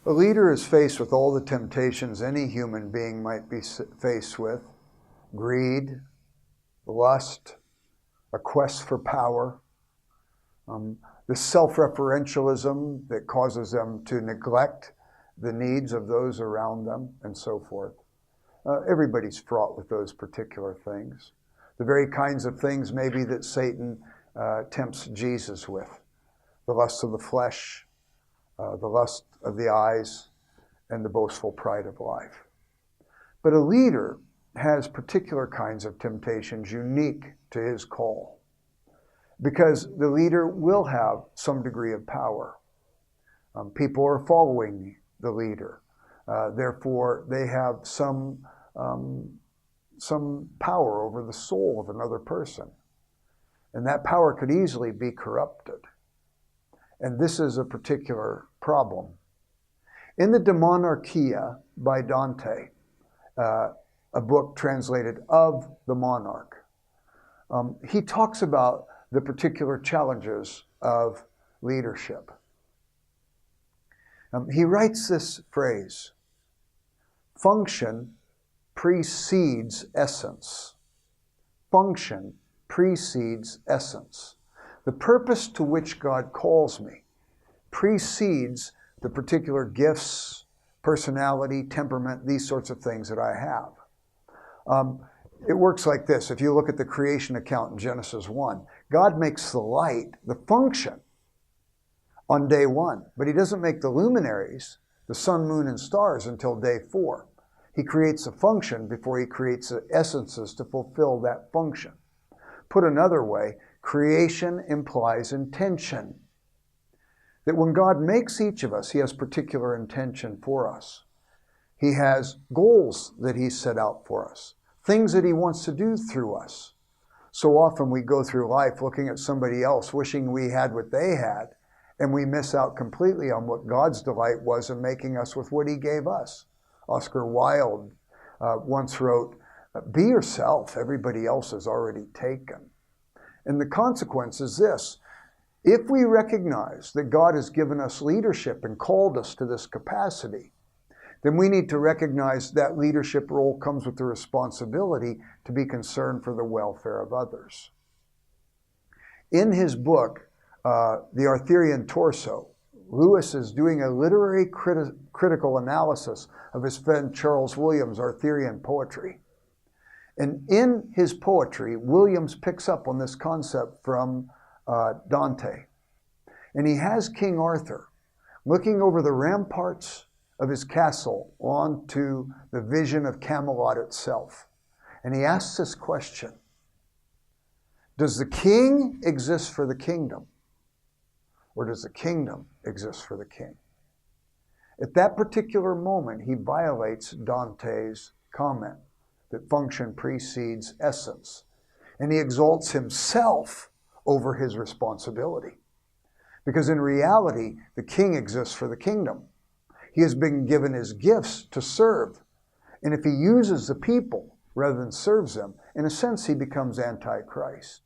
A leader is faced with all the temptations any human being might be faced with: greed, lust, a quest for power, the self-referentialism that causes them to neglect the needs of those around them, and so forth. Everybody's fraught with those particular things. The very kinds of things maybe that Satan tempts Jesus with: the lust of the flesh, the lust of the eyes, and the boastful pride of life. But a leader has particular kinds of temptations unique to his call, because the leader will have some degree of power. People are following the leader. Therefore, they have some power over the soul of another person. And that power could easily be corrupted. And this is a particular problem. In the De Monarchia by Dante, a book translated of the monarch, he talks about the particular challenges of leadership. He writes this phrase: function precedes essence. Function precedes essence. The purpose to which God calls me precedes the particular gifts, personality, temperament, these sorts of things that I have. It works like this. If you look at the creation account in Genesis 1, God makes the light, the function, on day 1, but he doesn't make the luminaries, the sun, moon, and stars, until day 4. He creates a function before he creates the essences to fulfill that function. Put another way, creation implies intention. That when God makes each of us, he has particular intention for us. He has goals that he set out for us, things that he wants to do through us. So often we go through life looking at somebody else, wishing we had what they had, and we miss out completely on what God's delight was in making us with what he gave us. Oscar Wilde once wrote, "Be yourself, everybody else is already taken." And the consequence is this: if we recognize that God has given us leadership and called us to this capacity, then we need to recognize that leadership role comes with the responsibility to be concerned for the welfare of others. In his book, The Arthurian Torso, Lewis is doing a literary critical analysis of his friend Charles Williams' Arthurian poetry. And in his poetry, Williams picks up on this concept from Dante. And he has King Arthur looking over the ramparts of his castle onto the vision of Camelot itself. And he asks this question: does the king exist for the kingdom? Or does the kingdom exist for the king? At that particular moment, he violates Dante's comment that function precedes essence. And he exalts himself over his responsibility. Because in reality, the king exists for the kingdom. He has been given his gifts to serve. And if he uses the people rather than serves them, in a sense, he becomes Antichrist.